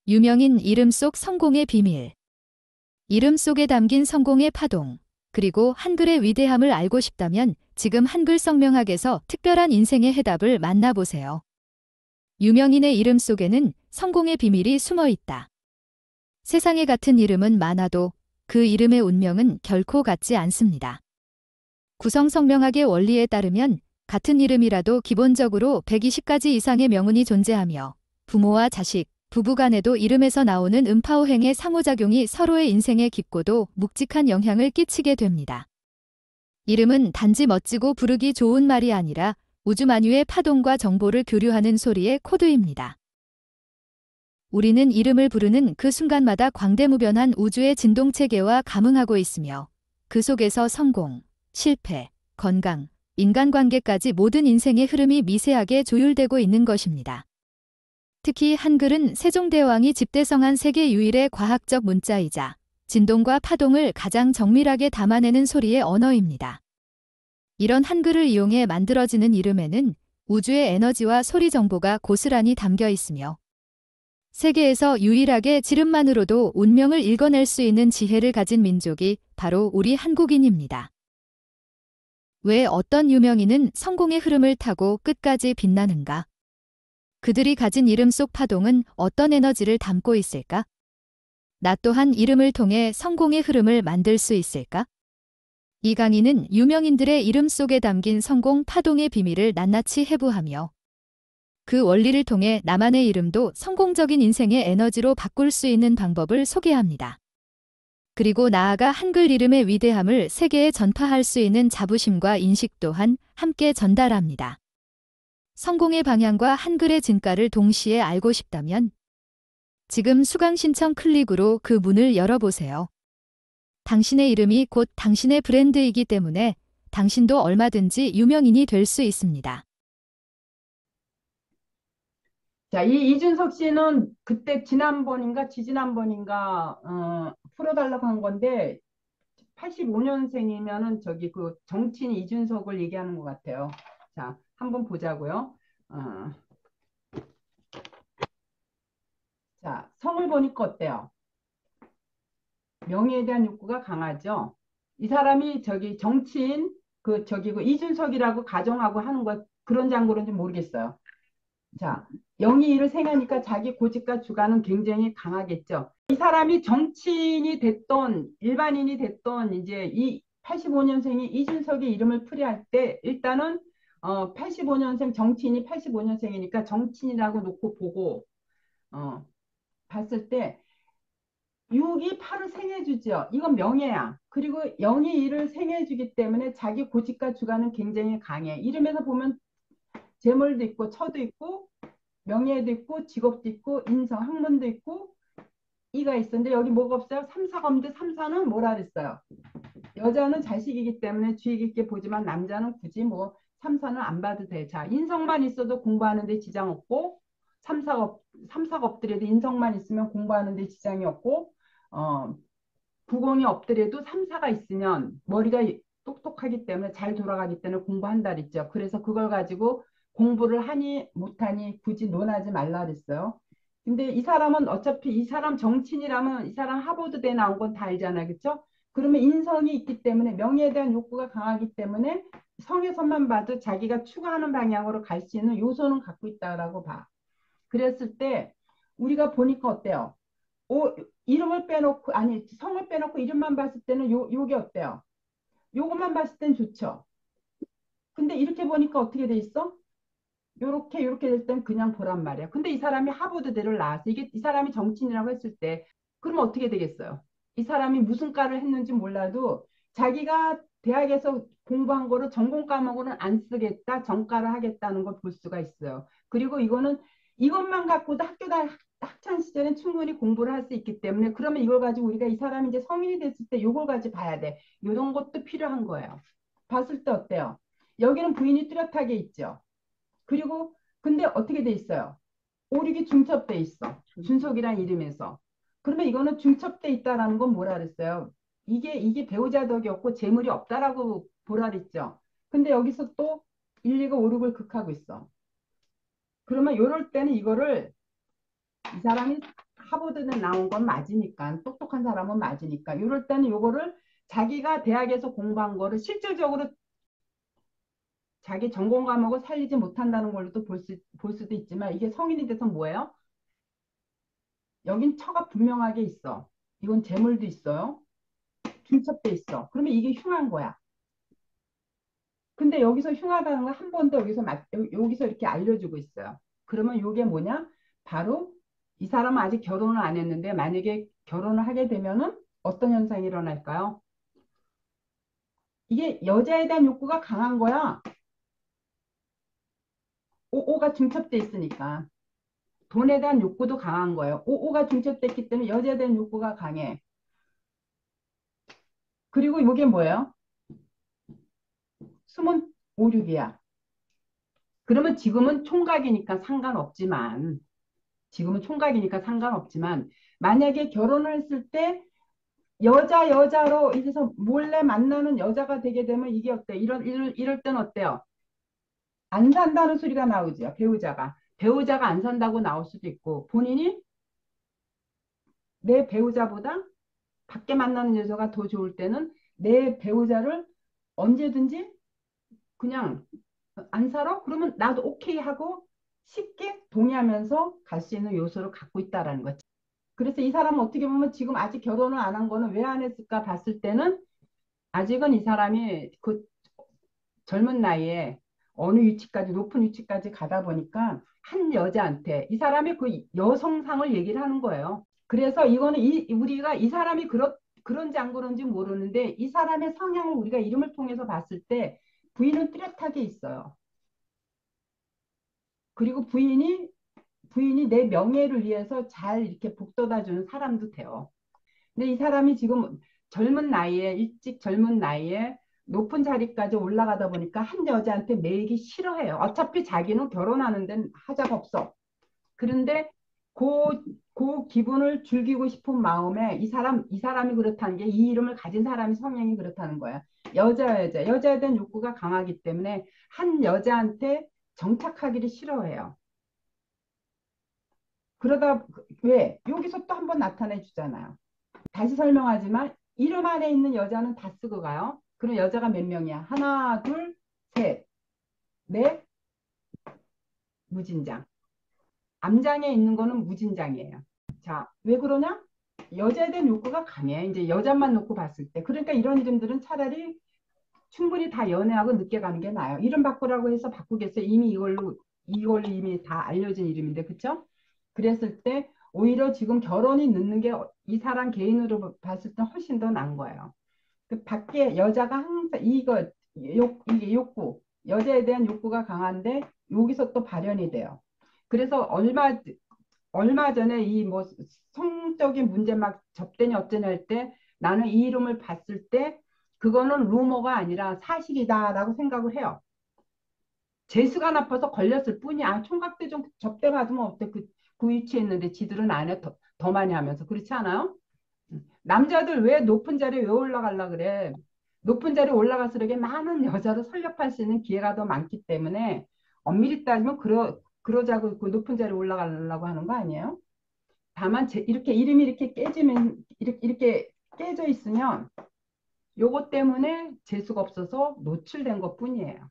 유명인 이름 속 성공의 비밀. 이름 속에 담긴 성공의 파동, 그리고 한글의 위대함을 알고 싶다면 지금 한글 성명학에서 특별한 인생의 해답을 만나보세요. 유명인의 이름 속에는 성공의 비밀이 숨어 있다. 세상에 같은 이름은 많아도 그 이름의 운명은 결코 같지 않습니다. 구성 성명학의 원리에 따르면 같은 이름이라도 기본적으로 120가지 이상의 명운이 존재하며 부모와 자식, 부부간에도 이름에서 나오는 음파오행의 상호작용이 서로의 인생에 깊고도 묵직한 영향을 끼치게 됩니다. 이름은 단지 멋지고 부르기 좋은 말이 아니라 우주 만유의 파동과 정보를 교류하는 소리의 코드입니다. 우리는 이름을 부르는 그 순간마다 광대무변한 우주의 진동체계와 감응하고 있으며 그 속에서 성공, 실패, 건강, 인간관계까지 모든 인생의 흐름이 미세하게 조율되고 있는 것입니다. 특히 한글은 세종대왕이 집대성한 세계 유일의 과학적 문자이자 진동과 파동을 가장 정밀하게 담아내는 소리의 언어입니다. 이런 한글을 이용해 만들어지는 이름에는 우주의 에너지와 소리 정보가 고스란히 담겨 있으며 세계에서 유일하게 지름만으로도 운명을 읽어낼 수 있는 지혜를 가진 민족이 바로 우리 한국인입니다. 왜 어떤 유명인은 성공의 흐름을 타고 끝까지 빛나는가? 그들이 가진 이름 속 파동은 어떤 에너지를 담고 있을까? 나 또한 이름을 통해 성공의 흐름을 만들 수 있을까? 이 강의는 유명인들의 이름 속에 담긴 성공 파동의 비밀을 낱낱이 해부하며 그 원리를 통해 나만의 이름도 성공적인 인생의 에너지로 바꿀 수 있는 방법을 소개합니다. 그리고 나아가 한글 이름의 위대함을 세계에 전파할 수 있는 자부심과 인식 또한 함께 전달합니다. 성공의 방향과 한글의 진가를 동시에 알고 싶다면 지금 수강 신청 클릭으로 그 문을 열어보세요. 당신의 이름이 곧 당신의 브랜드이기 때문에 당신도 얼마든지 유명인이 될 수 있습니다. 자, 이 이준석 씨는 그때 지난번인가 지지난번인가 풀어달라고 한 건데 85년생이면은 저기 그 정치인 이준석을 얘기하는 것 같아요. 자, 한번 보자고요. 자, 성을 보니까 어때요? 명예에 대한 욕구가 강하죠. 이 사람이 저기 정치인 그 이준석이라고 가정하고 하는 거 그런 장고는지 모르겠어요. 자, 영이 일을 생하니까 자기 고집과 주관은 굉장히 강하겠죠. 이 사람이 정치인이 됐던 일반인이 됐던 이제 이 85년생이 이준석의 이름을 풀이할 때 일단은 85년생 정치인이 85년생이니까 정치인이라고 놓고 보고 봤을 때 6이 8을 생해주죠. 이건 명예야. 그리고 0이 1을 생해주기 때문에 자기 고집과 주관은 굉장히 강해. 이름에서 보면 재물도 있고 처도 있고 명예도 있고 직업도 있고 인성 학문도 있고 이가 있었는데 여기 뭐가 없어요? 3, 4가 없는데 3, 4는 뭐라 그랬어요? 여자는 자식이기 때문에 주의 깊게 보지만 남자는 굳이 뭐 3, 4는 안 봐도 돼. 자, 인성만 있어도 공부하는데 지장 없고 3, 4가 없더라도 인성만 있으면 공부하는데 지장이 없고 부공이 없더라도 3, 4가 있으면 머리가 똑똑하기 때문에 잘 돌아가기 때문에 공부한다 그랬죠. 그래서 그걸 가지고 공부를 하니 못하니 굳이 논하지 말라 그랬어요. 근데 이 사람은 어차피 이 사람 정치인이라면 이 사람 하버드대 나온 건 다 알잖아요. 그렇죠? 그러면 인성이 있기 때문에 명예에 대한 욕구가 강하기 때문에 성에서만 봐도 자기가 추구하는 방향으로 갈 수 있는 요소는 갖고 있다라고 봐. 그랬을 때 우리가 보니까 어때요? 이름을 빼놓고 아니 성을 빼놓고 이름만 봤을 때는 요게 어때요? 요것만 봤을 땐 좋죠. 근데 이렇게 보니까 어떻게 돼 있어? 요렇게 될 땐 그냥 보란 말이야. 근데 이 사람이 하버드대를 나왔어. 이게 이 사람이 정치인이라고 했을 때 그러면 어떻게 되겠어요? 이 사람이 무슨 과를 했는지 몰라도 자기가 대학에서 공부한 거를 전공 과목으로는 안 쓰겠다, 전과를 하겠다는 걸 볼 수가 있어요. 그리고 이것만 갖고도 학창 시절엔 충분히 공부를 할 수 있기 때문에 그러면 이걸 가지고 우리가 이 사람이 이제 성인이 됐을 때 이걸 가지고 봐야 돼. 이런 것도 필요한 거예요. 봤을 때 어때요? 여기는 부인이 뚜렷하게 있죠. 그리고 근데 어떻게 돼 있어요? 오륙이 중첩돼 있어. 준석이란 이름에서. 그러면 이거는 중첩돼 있다라는 건 뭐라 그랬어요? 이게 배우자 덕이 없고 재물이 없다라고 보라 그랬죠. 근데 여기서 또 1, 2가 5, 6을 극하고 있어. 그러면 이럴 때는 이거를 이 사람이 하버드는 나온 건 맞으니까 똑똑한 사람은 맞으니까 이럴 때는 이거를 자기가 대학에서 공부한 거를 실질적으로 자기 전공 과목을 살리지 못한다는 걸로도 볼 수도 있지만 이게 성인이 돼서 뭐예요? 여긴 처가 분명하게 있어. 이건 재물도 있어요. 중첩돼 있어. 그러면 이게 흉한 거야. 근데 여기서 흉하다는 걸 한 번 더 여기서 이렇게 알려주고 있어요. 그러면 이게 뭐냐? 바로 이 사람은 아직 결혼을 안 했는데 만약에 결혼을 하게 되면은 어떤 현상이 일어날까요? 이게 여자에 대한 욕구가 강한 거야. 오가 중첩돼 있으니까. 돈에 대한 욕구도 강한 거예요. 오가 중첩됐기 때문에 여자에 대한 욕구가 강해. 그리고 이게 뭐예요? 숨은 오륙이야. 그러면 지금은 총각이니까 상관없지만 만약에 결혼을 했을 때 여자로 이래서 몰래 만나는 여자가 되게 되면 이게 어때? 이럴 땐 어때요? 안 산다는 소리가 나오죠. 배우자가 안 산다고 나올 수도 있고 본인이 내 배우자보다 밖에 만나는 여자가 더 좋을 때는 내 배우자를 언제든지 그냥 안 살아? 그러면 나도 오케이 하고 쉽게 동의하면서 갈 수 있는 요소를 갖고 있다라는 거지. 그래서 이 사람은 어떻게 보면 지금 아직 결혼을 안 한 거는 왜 안 했을까 봤을 때는 아직은 이 사람이 그 젊은 나이에 어느 위치까지 높은 위치까지 가다 보니까 한 여자한테 이 사람이 그 여성상을 얘기를 하는 거예요. 그래서 이거는 우리가 이 사람이 그런지 안 그런지 모르는데 이 사람의 성향을 우리가 이름을 통해서 봤을 때 부인은 뚜렷하게 있어요. 그리고 부인이 내 명예를 위해서 잘 이렇게 복돋아주는 사람도 돼요. 근데 이 사람이 지금 일찍 젊은 나이에 높은 자리까지 올라가다 보니까 한 여자한테 매이기 싫어해요. 어차피 자기는 결혼하는 데는 하자가 없어. 그런데 그 기분을 즐기고 싶은 마음에 이 사람이 그렇다는 게 이 이름을 가진 사람이 성향이 그렇다는 거야. 여자에 대한 욕구가 강하기 때문에 한 여자한테 정착하기를 싫어해요. 그러다 왜 여기서 또 한 번 나타내 주잖아요. 다시 설명하지만 이름 안에 있는 여자는 다 쓰고 가요. 그럼 여자가 몇 명이야? 하나, 둘, 셋, 넷, 무진장. 암장에 있는 거는 무진장이에요. 자, 왜 그러냐? 여자에 대한 욕구가 강해. 이제 여자만 놓고 봤을 때. 그러니까 이런 이름들은 차라리 충분히 다 연애하고 늦게 가는 게 나아요. 이름 바꾸라고 해서 바꾸겠어요. 이미 이걸로 이미 다 알려진 이름인데, 그쵸? 그랬을 때 오히려 지금 결혼이 늦는 게 이 사람 개인으로 봤을 때 훨씬 더 나은 거예요. 그 밖에 여자가 항상 이게 욕구, 여자에 대한 욕구가 강한데 여기서 또 발현이 돼요. 그래서 얼마 전에 이 뭐 성적인 문제 막 접대니 어쩌니 할 때 나는 이 이름을 봤을 때 그거는 루머가 아니라 사실이다라고 생각을 해요. 재수가 나빠서 걸렸을 뿐이야. 총각대 좀 접대 받으면 어때? 그 위치에 있는데 지들은 안 해. 더 많이 하면서. 그렇지 않아요? 남자들 왜 높은 자리에 왜 올라가려 그래? 높은 자리에 올라갈수록 많은 여자를 설립할 수 있는 기회가 더 많기 때문에 엄밀히 따지면 그러자고 그 높은 자리에 올라가려고 하는 거 아니에요? 다만 이렇게 이름이 이렇게 깨지면 이렇게 깨져 있으면 요것 때문에 재수가 없어서 노출된 것 뿐이에요.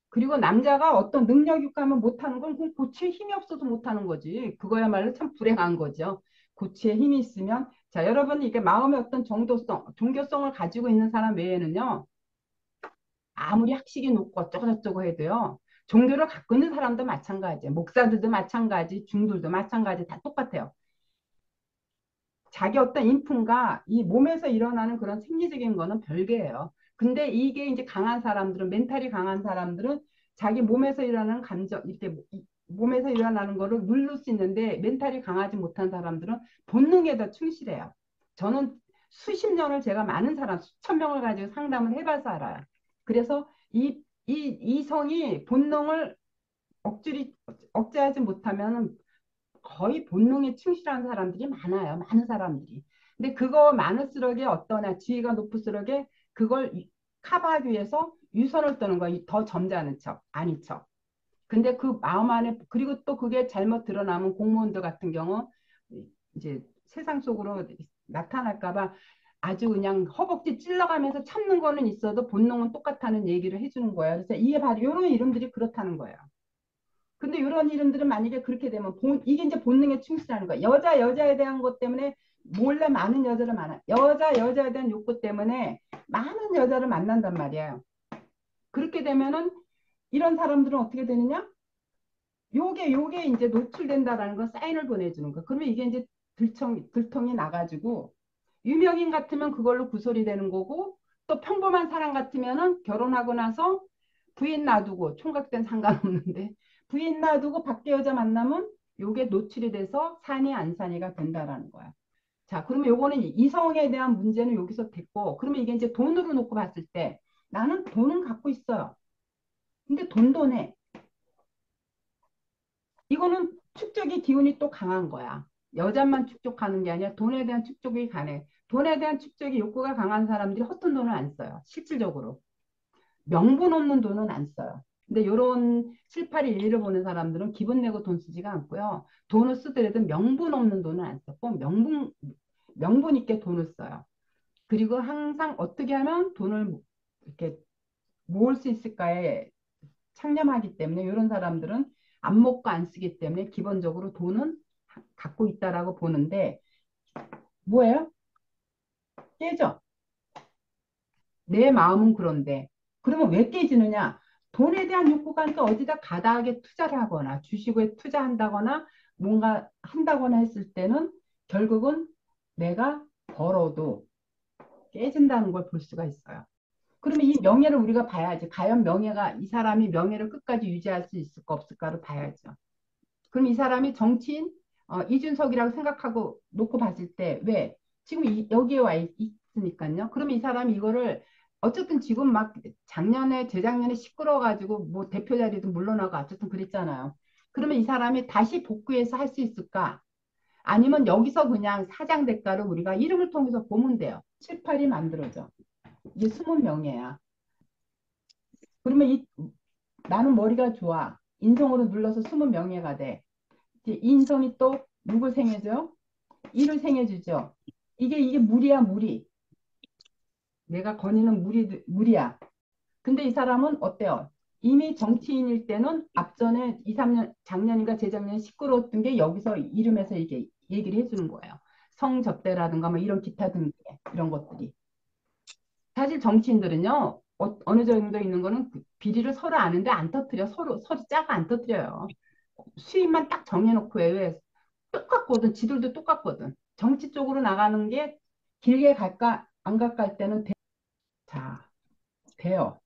그리고 남자가 어떤 능력이 있면 못하는 건 그건 고치에 힘이 없어서 못하는 거지. 그거야말로 참 불행한 거죠. 고치에 힘이 있으면 자 여러분 이게 마음의 어떤 종교성을 가지고 있는 사람 외에는요 아무리 학식이 높고 어쩌고저쩌고 해도요 종교를 갖고 있는 사람도 마찬가지예요. 목사들도 마찬가지, 중들도 마찬가지 다 똑같아요. 자기 어떤 인품과 이 몸에서 일어나는 그런 생리적인 거는 별개예요. 근데 이게 이제 멘탈이 강한 사람들은 자기 몸에서 일어나는 감정, 이렇게 몸에서 일어나는 거를 누를 수 있는데 멘탈이 강하지 못한 사람들은 본능에 더 충실해요. 저는 수십 년을 제가 많은 사람, 수천 명을 가지고 상담을 해봐서 알아요. 그래서 이 성이 본능을 억제하지 못하면 거의 본능에 충실한 사람들이 많아요. 많은 사람들이. 근데 그거 많을수록에 어떠나 지위가 높을수록에 그걸 커버하기 위해서 유선을 떠는 거야. 더 점잖은 척, 아닌 척. 근데 그 마음 안에 그리고 또 그게 잘못 드러나면 공무원들 같은 경우 이제 세상 속으로 나타날까 봐 아주 그냥 허벅지 찔러가면서 참는 거는 있어도 본능은 똑같다는 얘기를 해주는 거예요. 그래서 이게 바로 이런 이름들이 그렇다는 거예요. 근데 이런 이름들은 만약에 그렇게 되면 이게 이제 본능에 충실하는 거야. 여자에 대한 것 때문에 몰래 많은 여자를 만나. 여자에 대한 욕구 때문에 많은 여자를 만난단 말이에요. 그렇게 되면은 이런 사람들은 어떻게 되느냐? 요게 이제 노출된다라는 거 사인을 보내주는 거. 그러면 이게 이제 들통이 나가지고 유명인 같으면 그걸로 구설이 되는 거고 또 평범한 사람 같으면은 결혼하고 나서 부인 놔두고 총각된 상관없는데 부인 놔두고 밖에 여자 만나면 요게 노출이 돼서 산이 안 산이가 된다라는 거야. 자, 그러면 요거는 이성에 대한 문제는 여기서 됐고 그러면 이게 이제 돈으로 놓고 봤을 때 나는 돈은 갖고 있어요. 근데 돈도네. 이거는 축적의 기운이 또 강한 거야. 여자만 축적하는 게 아니라 돈에 대한 축적이 강해. 돈에 대한 축적이 욕구가 강한 사람들이 허튼 돈을 안 써요. 실질적으로. 명분 없는 돈은 안 써요. 근데 이런 7, 8, 1을 보는 사람들은 기분 내고 돈 쓰지가 않고요. 돈을 쓰더라도 명분 없는 돈은 안 써. 꼭 명분 있게 돈을 써요. 그리고 항상 어떻게 하면 돈을 이렇게 모을 수 있을까에 창념하기 때문에 이런 사람들은 안 먹고 안 쓰기 때문에 기본적으로 돈은 갖고 있다라고 보는데 뭐예요? 깨져. 내 마음은 그런데 그러면 왜 깨지느냐? 돈에 대한 욕구가 있니까 어디다 가다하게 투자를 하거나 주식에 투자한다거나 뭔가 한다거나 했을 때는 결국은 내가 벌어도 깨진다는 걸 볼 수가 있어요. 그러면 이 명예를 우리가 봐야지. 과연 명예가 이 사람이 명예를 끝까지 유지할 수 있을까 없을까를 봐야죠. 그럼 이 사람이 정치인 이준석이라고 생각하고 놓고 봤을 때 왜? 지금 여기에 와 있으니까요. 그러면 이 사람이 이거를 어쨌든 지금 막 작년에 재작년에 시끄러워가지고 뭐 대표 자리도 물러나고 어쨌든 그랬잖아요. 그러면 이 사람이 다시 복구해서 할 수 있을까? 아니면 여기서 그냥 사장 대가로 우리가 이름을 통해서 보면 돼요. 7, 8이 만들어져. 이게 숨은 명예야. 그러면 나는 머리가 좋아. 인성으로 눌러서 숨은 명예가 돼. 이제 이 인성이 또 누굴 생해줘요? 이를 생해주죠. 이게 무리야, 무리. 내가 거니는 무리야. 근데 이 사람은 어때요? 이미 정치인일 때는 앞전에 2, 3년, 작년인가 재작년에 시끄러웠던 게 여기서 이름에서 이게 얘기를 해주는 거예요. 성접대라든가 뭐 이런 기타 등등 이런 것들이. 사실 정치인들은요, 느 정도 있는 거는 비리를 서로 아는데 안 터뜨려. 서로 짜가 안 터뜨려요. 수입만 딱 정해놓고 왜 똑같거든. 지들도 똑같거든. 정치 쪽으로 나가는 게 길게 갈까 안 갈까 할 때는 자, 돼요.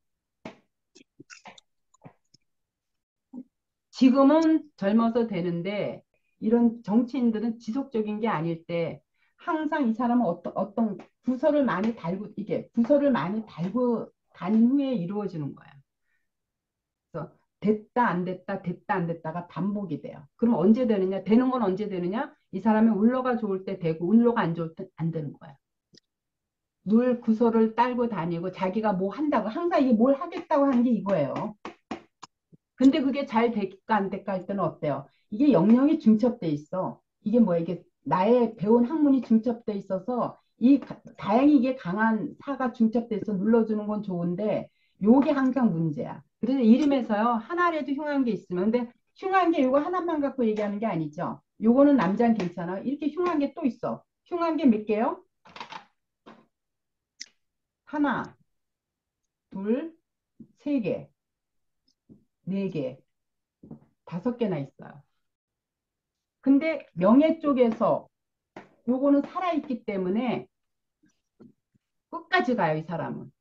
지금은 젊어서 되는데 이런 정치인들은 지속적인 게 아닐 때 항상 이 사람은 어떤 부서를 많이 달고 다닌 후에 이루어지는 거야. 그래서 됐다 안 됐다 됐다 안 됐다가 반복이 돼요. 그럼 언제 되느냐? 되는 건 언제 되느냐? 이 사람이 울러가 좋을 때 되고 울러가 안 좋을 때 안 되는 거야. 늘 구설을 딸고 다니고 자기가 뭐 한다고 항상 이게 뭘 하겠다고 하는 게 이거예요. 근데 그게 잘 될까 안 될까 할 때는 어때요? 이게 영영이 중첩돼 있어. 이게 뭐야? 이게 나의 배운 학문이 중첩돼 있어서 다행히 이게 강한 사가 중첩돼 있어 눌러주는 건 좋은데 요게 항상 문제야. 그래서 이름에서요 하나라도 흉한 게 있으면 근데 흉한 게 요거 하나만 갖고 얘기하는 게 아니죠. 요거는 남자는 괜찮아. 이렇게 흉한 게 또 있어. 흉한 게 몇 개요? 하나, 둘, 세 개, 네 개, 다섯 개나 있어요. 근데 명예 쪽에서 요거는 살아있기 때문에 끝까지 가요, 이 사람은.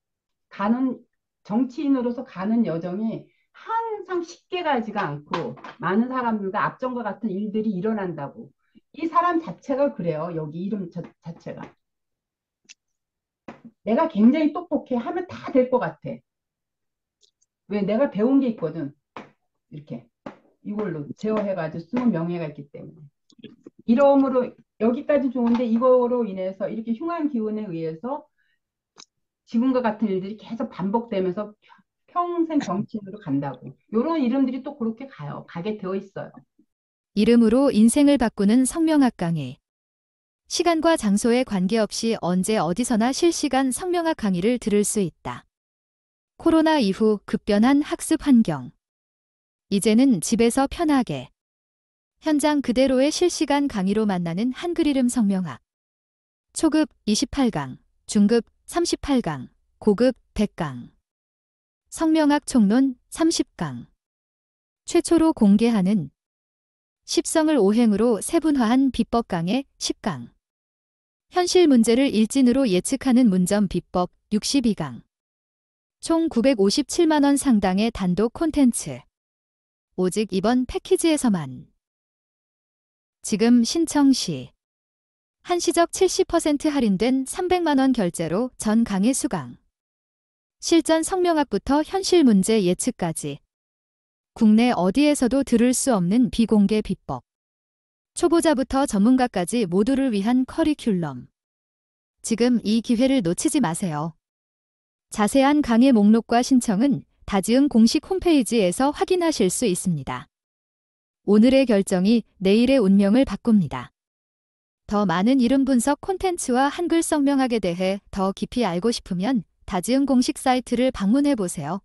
가는, 정치인으로서 가는 여정이 항상 쉽게 가지가 않고 많은 사람들과 앞전과 같은 일들이 일어난다고. 이 사람 자체가 그래요, 여기 이름 자체가. 내가 굉장히 똑똑해 하면 다 될 것 같아. 왜? 내가 배운 게 있거든. 이렇게. 이걸로 제어해가지고 쓰는 명예가 있기 때문에. 이러므로 여기까지 좋은데 이거로 인해서 이렇게 흉한 기운에 의해서 지금과 같은 일들이 계속 반복되면서 평생 정치인으로 간다고. 이런 이름들이 또 그렇게 가요. 가게 되어 있어요. 이름으로 인생을 바꾸는 성명학 강의. 시간과 장소에 관계없이 언제 어디서나 실시간 성명학 강의를 들을 수 있다. 코로나 이후 급변한 학습 환경. 이제는 집에서 편하게 현장 그대로의 실시간 강의로 만나는 한글 이름 성명학. 초급 28강, 중급 38강, 고급 100강. 성명학 총론 30강. 최초로 공개하는 십성을 오행으로 세분화한 비법 강의 10강. 현실 문제를 일진으로 예측하는 문점 비법 62강. 총 957만 원 상당의 단독 콘텐츠. 오직 이번 패키지에서만. 지금 신청 시. 한시적 70% 할인된 300만 원 결제로 전 강의 수강. 실전 성명학부터 현실 문제 예측까지. 국내 어디에서도 들을 수 없는 비공개 비법. 초보자부터 전문가까지 모두를 위한 커리큘럼. 지금 이 기회를 놓치지 마세요. 자세한 강의 목록과 신청은 다지응 공식 홈페이지에서 확인하실 수 있습니다. 오늘의 결정이 내일의 운명을 바꿉니다. 더 많은 이름 분석 콘텐츠와 한글 성명학에 대해 더 깊이 알고 싶으면 다지응 공식 사이트를 방문해 보세요.